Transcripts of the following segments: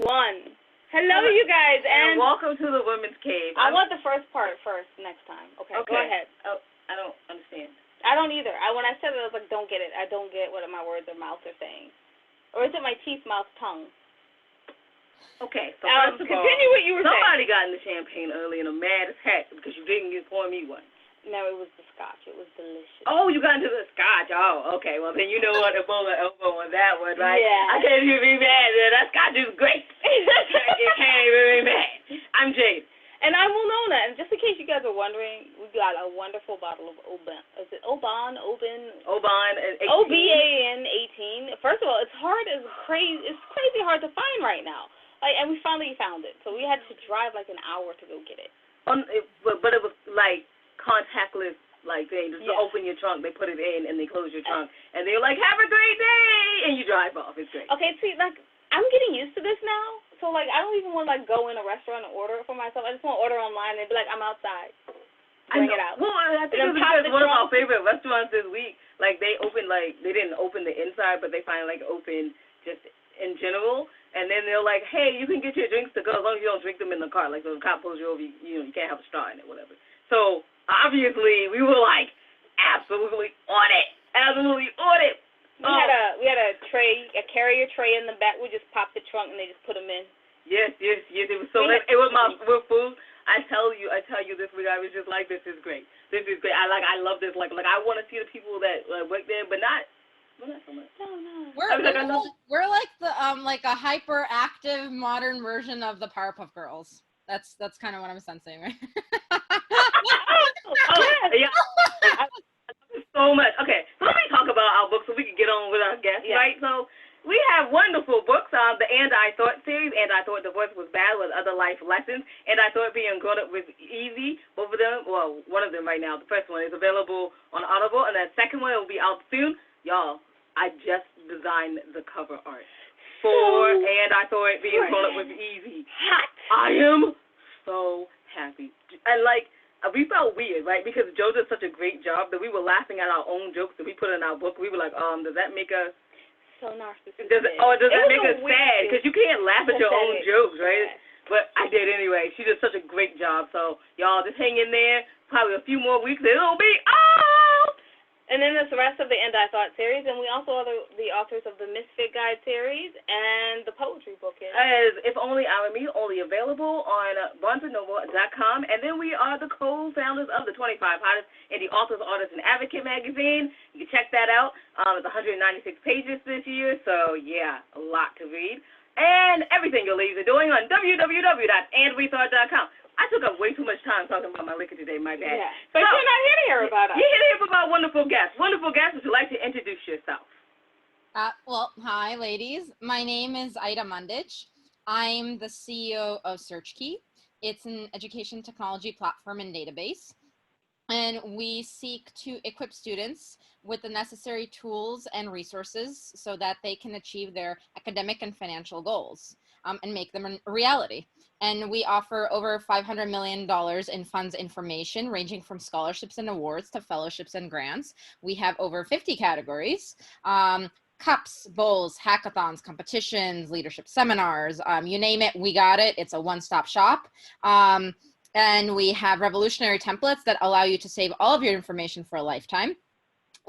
One. Hello, you guys, and welcome to the Women's Cave. I want the first part first next time. Okay. Go ahead. Oh, I don't understand. I don't either. When I said it, I was like, don't get it. I don't get what my words or mouth are saying. Or is it my teeth, mouth, tongue? Okay, so first of all, continue what you were saying. Somebody got in the champagne early and I'm mad as heck because you didn't pour me one. No, it was the scotch. It was delicious. Oh, you got into the scotch. Oh, okay. Well, then you know what to pull the elbow on that one, right? Yeah. I can't even be mad. That scotch is great. You can't even be mad. I'm Jade. And I'm Winona. And just in case you guys are wondering, we got a wonderful bottle of Oban. Is it Oban? Oban 18. OBAN 18. First of all, it's crazy. It's crazy hard to find right now. And we finally found it. So we had to drive like an hour to go get it. But it was like contactless, like they just open your trunk, they put it in, and they close your trunk, and they're like, "Have a great day," and you drive off. It's great. Okay, see, like I'm getting used to this now, so like I don't even want to like go in a restaurant and order it for myself. I just want to order online and be like, "I'm outside." Bring it out. Well, I think it's because one of our favorite restaurants this week, like they didn't open the inside, but they finally opened just in general. And then they're like, "Hey, you can get your drinks to go as long as you don't drink them in the car. Like, so the cop pulls you over, you can't have a straw in it, whatever." So obviously, we were like absolutely on it. We had a tray, a carrier tray in the back. We just popped the trunk and they just put them in. Yes. It was so. It was my food. I tell you this week I was just like, this is great. I love this. Like I want to see the people that work there, but not. Well, not so much. No. We're like the like a hyperactive modern version of the Powerpuff Girls. That's kind of what I'm sensing, right? Yeah. I love it so much. Okay, so let me talk about our books so we can get on with our guests, right? So we have wonderful books. The And I Thought series, And I Thought Divorce Was Bad with Other Life Lessons, and I Thought Being Grown Up Was Easy. Both of them, well, one of them right now. The first one is available on Audible, and the second one will be out soon. Y'all, I just designed the cover art for And I Thought Being Grown Up Was Easy. I am so happy. And we felt weird, right? Because Joe did such a great job that we were laughing at our own jokes that we put in our book. We were like, does that make us so narcissistic? Does that make us sad? Because you can't laugh at your own jokes, right? But I did anyway. She did such a great job. So y'all just hang in there. Probably a few more weeks. It'll be out. And then there's the rest of the And I Thought series, and we also are the authors of the Misfit Guide series and the poetry book. If Only I Were Me, only available on BarnesandNoble.com. And then we are the co-founders of the 25 Hottest Indie Authors, Artists, and Advocate magazine. You can check that out. It's 196 pages this year, so yeah, a lot to read. And everything your ladies are doing on www.andwethought.com. I took up way too much time talking about my liquor today, my bad. Yeah. But you're not here to hear about us. You're here to hear about wonderful guests. Wonderful guests, would you like to introduce yourself? Well, hi, ladies. My name is Aida Mandic. I'm the CEO of SearchKey. It's an education technology platform and database. And we seek to equip students with the necessary tools and resources so that they can achieve their academic and financial goals and make them a reality. And we offer over $500 million in funds information, ranging from scholarships and awards to fellowships and grants. We have over 50 categories. Cups, bowls, hackathons, competitions, leadership seminars, you name it, we got it. It's a one-stop shop. And we have revolutionary templates that allow you to save all of your information for a lifetime.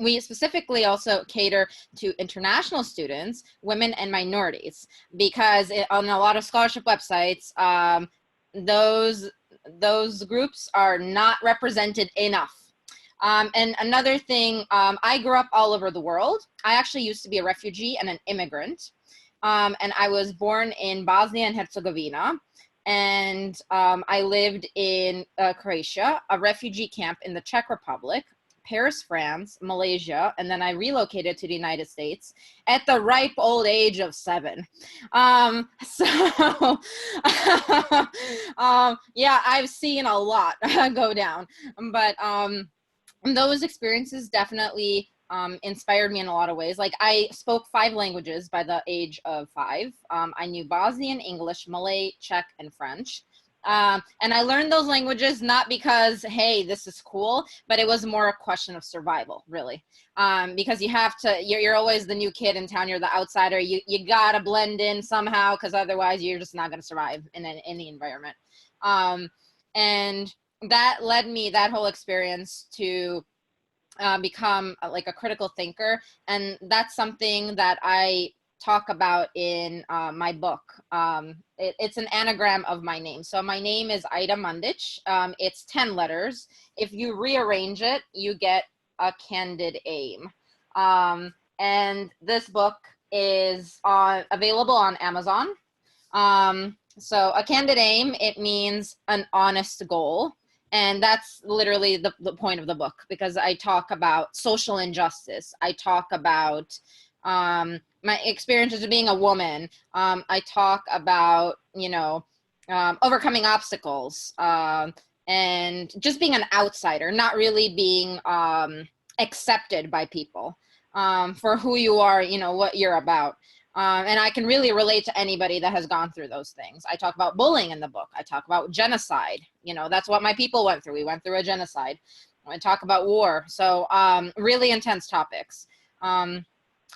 We specifically also cater to international students, women, and minorities, because on a lot of scholarship websites, those groups are not represented enough. And another thing, I grew up all over the world. I actually used to be a refugee and an immigrant. And I was born in Bosnia and Herzegovina. And I lived in Croatia, a refugee camp in the Czech Republic, Paris, France, Malaysia, and then I relocated to the United States at the ripe old age of 7. Yeah, I've seen a lot go down, but those experiences definitely inspired me in a lot of ways. Like, I spoke 5 languages by the age of 5. I knew Bosnian, English, Malay, Czech, and French. And I learned those languages not because, hey, this is cool, but it was more a question of survival, really. Because you have to, you're always the new kid in town, you're the outsider, you gotta blend in somehow, because otherwise you're just not gonna survive in any environment. And that led me, that whole experience, to become like a critical thinker. And that's something that I talk about in my book. It's an anagram of my name. So my name is Aida Mandic. It's 10 letters. If you rearrange it, you get a candid aim. And this book is available on Amazon. So a candid aim, it means an honest goal. And that's literally the point of the book, because I talk about social injustice. I talk about my experiences of being a woman. I talk about, overcoming obstacles, and just being an outsider, not really being accepted by people for who you are, what you're about. And I can really relate to anybody that has gone through those things. I talk about bullying in the book. I talk about genocide. That's what my people went through. We went through a genocide. I talk about war. So really intense topics. So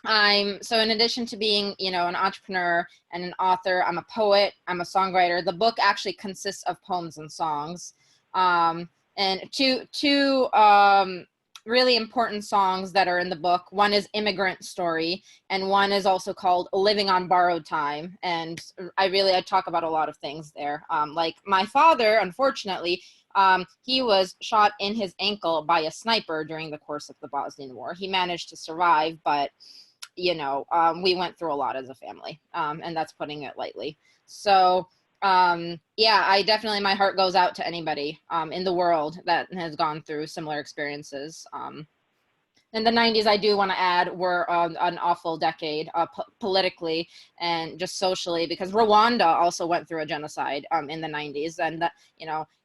in addition to being, an entrepreneur and an author, I'm a poet, I'm a songwriter. The book actually consists of poems and songs. And two really important songs that are in the book. One is Immigrant Story, and one is also called Living on Borrowed Time. And I talk about a lot of things there. Like my father, unfortunately, he was shot in his ankle by a sniper during the course of the Bosnian War. He managed to survive, but we went through a lot as a family, and that's putting it lightly. So I definitely, my heart goes out to anybody in the world that has gone through similar experiences. In the 90s, I do want to add, were an awful decade politically and just socially, because Rwanda also went through a genocide in the 90s. And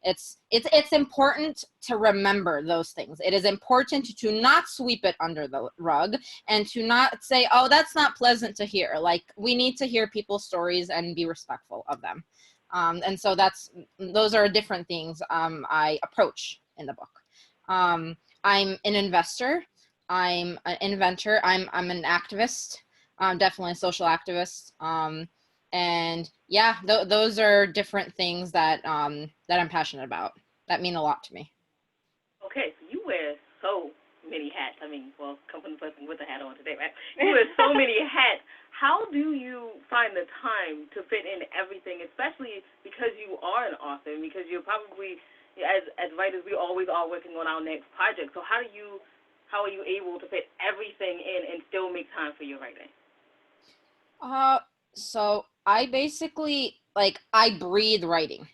it's important to remember those things. It is important to not sweep it under the rug and to not say, oh, that's not pleasant to hear. Like, we need to hear people's stories and be respectful of them. And so those are different things I approach in the book. I'm an investor. I'm an inventor. I'm an activist, definitely a social activist. And yeah, those are different things that I'm passionate about, that mean a lot to me. Okay, so you wear so many hats. I mean, well, come from the person with the hat on today, right? You wear so many hats. How do you find the time to fit in everything, especially because you are an author and because you're probably, as writers, we always are working on our next project. So how are you able to fit everything in and still make time for your writing? So I basically, I breathe writing.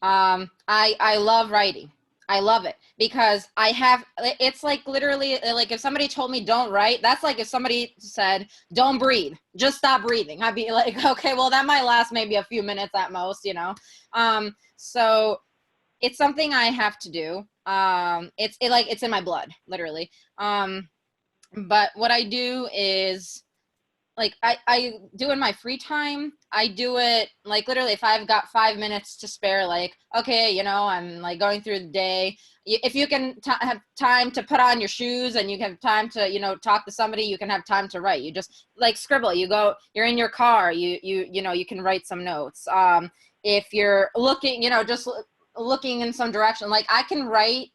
I love writing. I love it because it's like literally, like if somebody told me don't write, that's like if somebody said, don't breathe, just stop breathing. I'd be like, okay, well that might last maybe a few minutes at most, So it's something I have to do. It's in my blood, literally. But what I do is, I do in my free time, I do it like literally if I've got 5 minutes to spare, like, okay, I'm like going through the day. If you can have time to put on your shoes and you can have time to, talk to somebody, you can have time to write. You just like scribble, you're in your car, you can write some notes. If you're looking, just looking in some direction, like I can write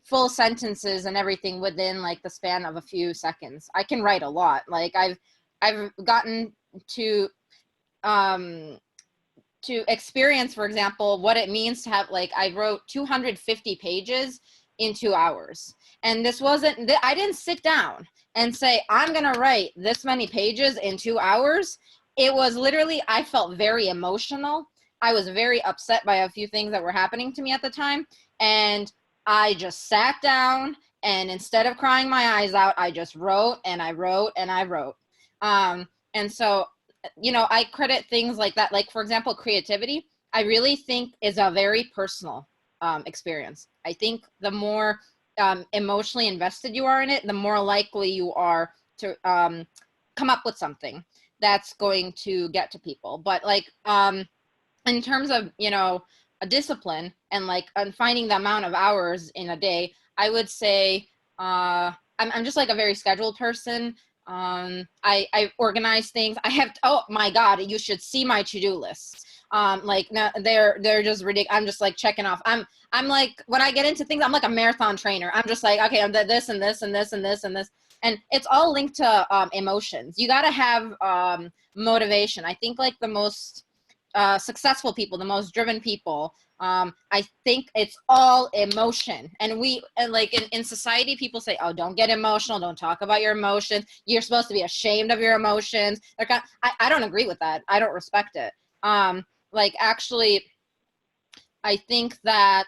full sentences and everything within like the span of a few seconds. I can write a lot. Like I've gotten to experience, for example, what it means to have, like, I wrote 250 pages in 2 hours. And I didn't sit down and say, I'm going to write this many pages in 2 hours. It was literally, I felt very emotional. I was very upset by a few things that were happening to me at the time. And I just sat down, and instead of crying my eyes out, I just wrote and I wrote and I wrote. And so, I credit things like that. Like, for example, creativity, I really think is a very personal experience. I think the more emotionally invested you are in it, the more likely you are to come up with something that's going to get to people. But like, in terms of, a discipline and like finding the amount of hours in a day, I would say I'm just like a very scheduled person. I organize things. I have, oh my God, you should see my to-do lists. Like no, they're just ridiculous. I'm just like checking off. I'm like, when I get into things, I'm like a marathon trainer. I'm just like, okay, I'm this and this and this and this and this. And it's all linked to emotions. You got to have motivation. I think like the most successful people, the most driven people, I think it's all emotion. And like in society, people say, oh, don't get emotional. Don't talk about your emotions. You're supposed to be ashamed of your emotions. I don't agree with that. I don't respect it. Like actually, I think that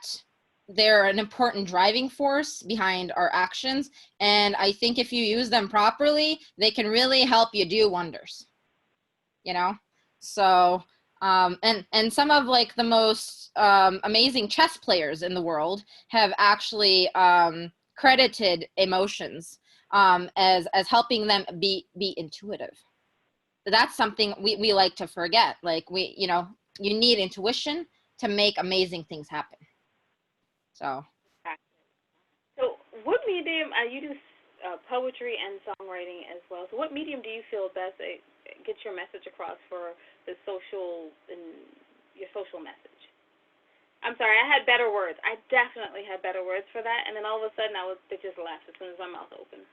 they're an important driving force behind our actions. And I think if you use them properly, they can really help you do wonders, you know? So, and some of like the most amazing chess players in the world have actually credited emotions as helping them be intuitive. That's something we like to forget. Like you need intuition to make amazing things happen. So what medium, you do poetry and songwriting as well. So what medium do you feel best gets your message across for the social and your social message? I'm sorry, I had better words. I definitely had better words for that, and then all of a sudden they just left as soon as my mouth opened.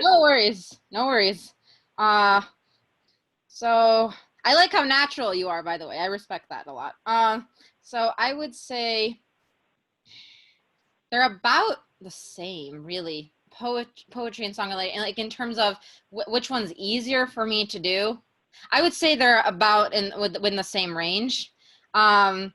No worries. So I like how natural you are, by the way. I respect that a lot. So I would say they're about the same, really. Poetry and songwriting, and like in terms of which one's easier for me to do, I would say they're about within the same range. I've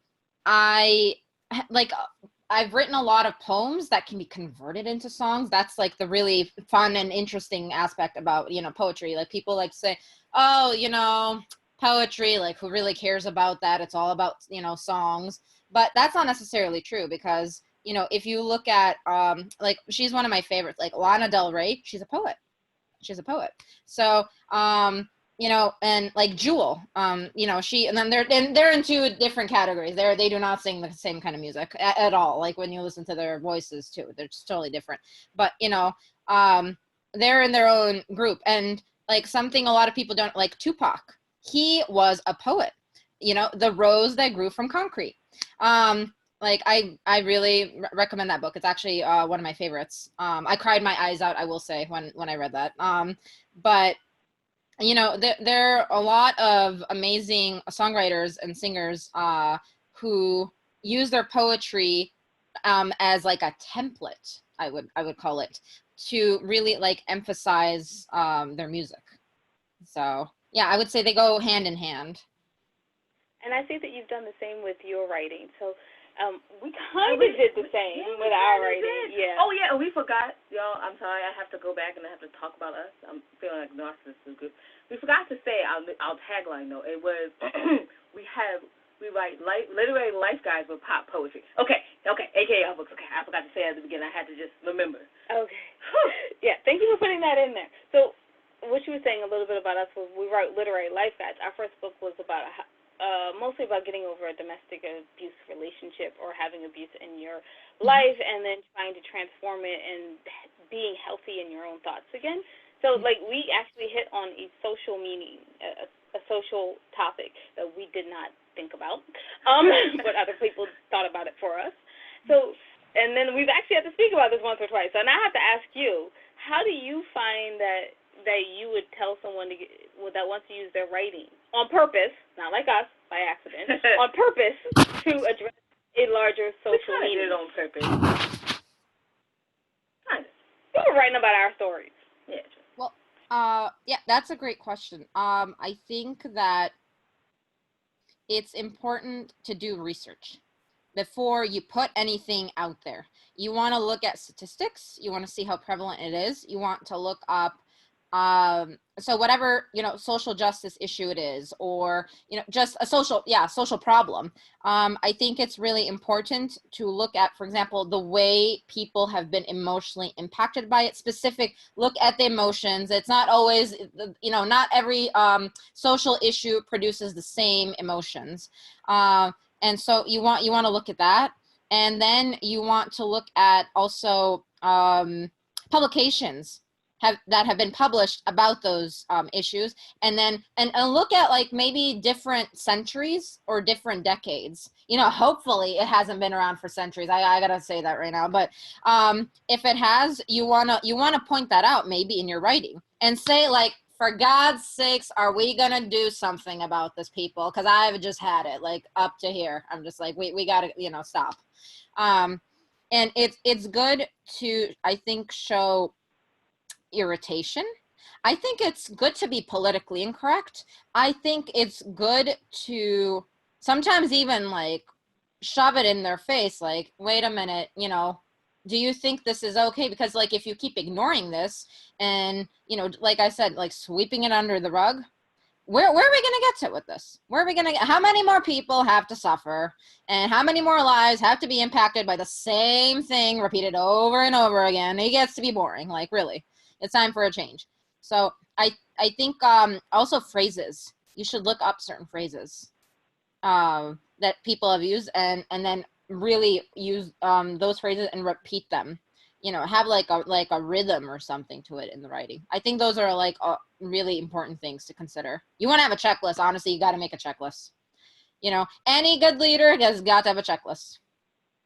written a lot of poems that can be converted into songs. That's like the really fun and interesting aspect about, poetry. Like people like say, oh, poetry, like who really cares about that? It's all about, songs. But that's not necessarily true because, if you look at, like she's one of my favorites, like Lana Del Rey, she's a poet. So, and like Jewel, and then they're in two different categories. They do not sing the same kind of music at all. Like when you listen to their voices too, they're just totally different. But they're in their own group. And like something a lot of people don't like, Tupac, he was a poet. The rose that grew from concrete. Like I really recommend that book. It's actually one of my favorites. I cried my eyes out, I will say, when I read that. But there are a lot of amazing songwriters and singers who use their poetry as like a template, I would call it, to really like emphasize their music. So yeah, I would say they go hand in hand. And I see that you've done the same with your writing. So we kind of did the same with our writing. Yeah. Oh, yeah, and we forgot, y'all. I'm sorry. I have to go back and I have to talk about us. I'm feeling like narcissist is good. We forgot to say our tagline, though. It was, we write literary life guides with pop poetry. Okay, a.k.a. our books. Okay, I forgot to say at the beginning. I had to just remember. Okay. Yeah, thank you for putting that in there. So what you were saying a little bit about us was we write literary life guides. Our first book was about mostly about getting over a domestic abuse relationship or having abuse in your life, and then trying to transform it and being healthy in your own thoughts again. So, like, we actually hit on a social meaning, a social topic that we did not think about, but other people thought about it for us. So, and then we've actually had to speak about this once or twice. So now I have to ask you, how do you find that you would tell someone that wants to use their writing on purpose, not like us, by accident, on purpose to address a larger social meaning? We did it on purpose. Kind of. We were writing about our stories. Yeah. Well, yeah, that's a great question. I think that it's important to do research before you put anything out there. You want to look at statistics. You want to see how prevalent it is. You want to look up so whatever, social justice issue it is, or, just a social problem. I think it's really important to look at, for example, the way people have been emotionally impacted by it. Look at the emotions. It's not always, not every social issue produces the same emotions. And so you want to look at that. And then you want to look at also publications that have been published about those issues, and then and look at like maybe different centuries or different decades. Hopefully it hasn't been around for centuries. I gotta say that right now. But if it has, you wanna point that out maybe in your writing and say like, for God's sakes, are we gonna do something about this, people? Because I've just had it like up to here. I'm just like, we gotta stop. And it's good to, I think, show irritation. I think it's good to be politically incorrect. I think it's good to sometimes even like shove it in their face, like, wait a minute, do you think this is okay? Because like if you keep ignoring this and like I said, like sweeping it under the rug, where are we going to get to with this? Where are we going to get? How many more people have to suffer, and how many more lives have to be impacted by the same thing repeated over and over again? It gets to be boring. Like, really, it's time for a change. So I think also phrases. You should look up certain phrases that people have used, and then really use those phrases and repeat them. Have like a rhythm or something to it in the writing. I think those are like really important things to consider. You want to have a checklist. Honestly, you got to make a checklist. Any good leader has got to have a checklist,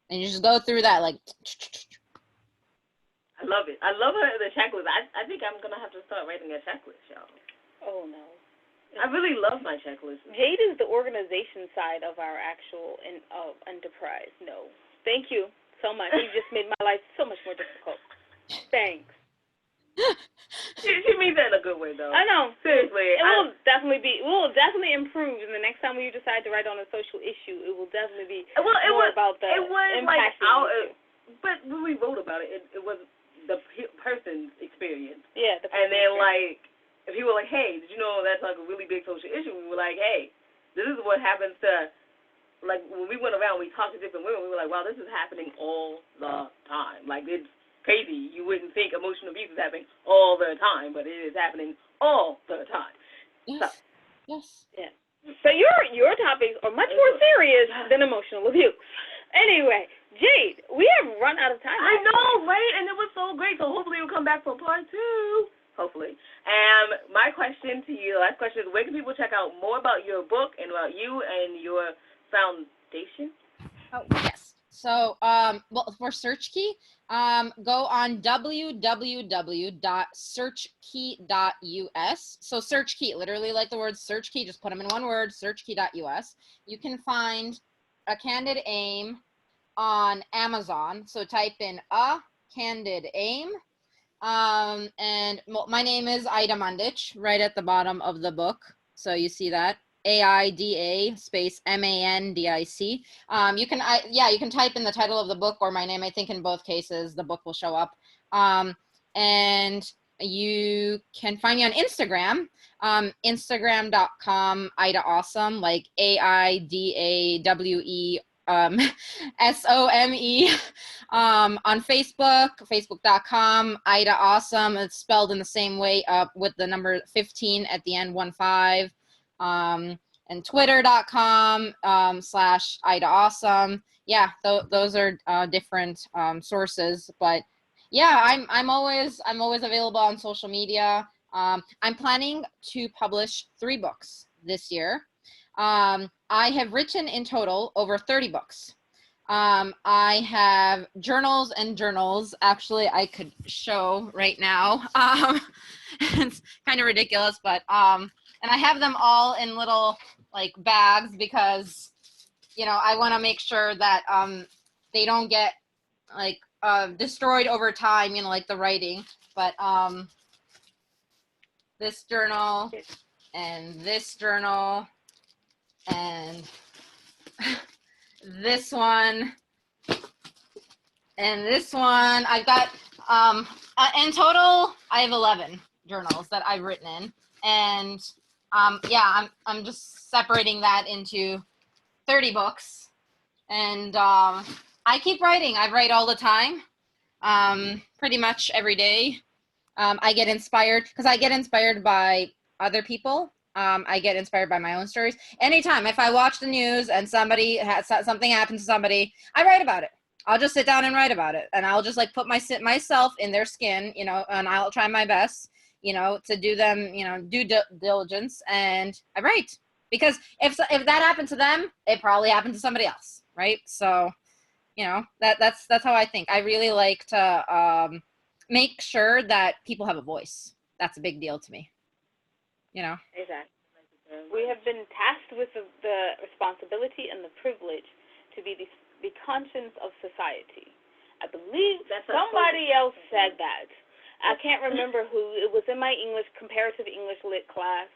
and you just go through that like. I love it. I love the checklist. I think I'm gonna have to start writing a checklist, y'all. Oh no. I really love my checklist. Jade is the organization side of our actual enterprise. No, thank you so much. You just made my life so much more difficult. Thanks. She means that in a good way, though. I know. Seriously. It will definitely improve, and the next time you decide to write on a social issue, it will definitely be more about the impact. But when we wrote about it, it was the person's experience. Yeah. And then, like, if he were like, hey, did you know that's like a really big social issue? We were like, hey, this is what happens to, like, when we went around, we talked to different women, we were like, wow, this is happening all the time. Like, it's crazy. You wouldn't think emotional abuse is happening all the time, but it is happening all the time. Yes. So. Yes. Yeah. So your topics are much more serious than emotional abuse. Anyway, Jade, we have run out of time. I know, right? And it was so great. So hopefully you'll come back for part 2. Hopefully. My question to you, the last question is, where can people check out more about your book and about you and your foundation? Oh, yes. So, well, for SearchKey, go on www.searchkey.us. So SearchKey, literally like the word SearchKey, just put them in one word, searchkey.us. You can find A Candid Aim on Amazon. So type in A Candid Aim. And my name is Aida Mandic, right at the bottom of the book. So you see that. AIDA space MANDIC. You can type in the title of the book or my name. I think in both cases the book will show up. And you can find me on Instagram, Instagram.com Aida Awesome, like AIDAWE SOME. On Facebook, facebook.com Aida Awesome. It's spelled in the same way, with the number 15 at the end, 15. And twitter.com /Aida Awesome. Yeah, those are different sources, but yeah, I'm always available on social media. I'm planning to publish 3 books this year. I have written in total over 30 books. I have journals and journals. Actually, I could show right now. It's kind of ridiculous, but and I have them all in little like bags because, I want to make sure that they don't get like destroyed over time, like the writing. But this journal and this journal and this one and this one. I've got in total I have 11 journals that I've written in, and I'm just separating that into 30 books, and I keep writing. I write all the time, pretty much every day. I get inspired by other people I get inspired by my own stories. Anytime, if I watch the news and something happened to somebody, I write about it. I'll just sit down and write about it, and I'll just like put myself in their skin, you know, and I'll try my best, you know, to do them, you know, due diligence, and I write, because if that happened to them, it probably happened to somebody else, right? So, you know, that's how I think. I really like to make sure that people have a voice. That's a big deal to me, you know. Exactly. We have been tasked with the responsibility and the privilege to be the conscience of society. I believe somebody else said that. I can't remember who. It was in my comparative English lit class.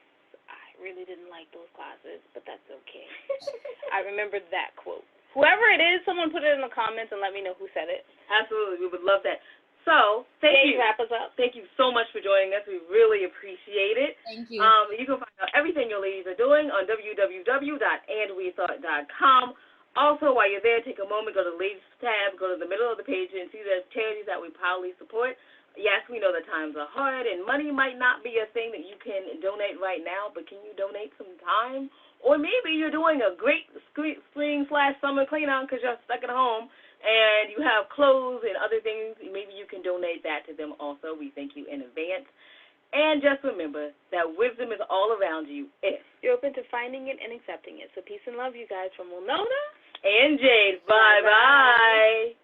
I really didn't like those classes, but that's okay. I remember that quote. Whoever it is, someone put it in the comments and let me know who said it. Absolutely. We would love that. So, thank you. Wrap us up. Thank you so much for joining us. We really appreciate it. Thank you. You can find out everything your ladies are doing on www.andwethought.com. Also, while you're there, take a moment, go to the Ladies tab, go to the middle of the page, and see the charities that we proudly support. Yes, we know that times are hard, and money might not be a thing that you can donate right now, but can you donate some time? Or maybe you're doing a great spring/summer clean-out because you're stuck at home, and you have clothes and other things. Maybe you can donate that to them also. We thank you in advance. And just remember that wisdom is all around you if you're open to finding it and accepting it. So peace and love, you guys, from Winona and Jade. Bye-bye.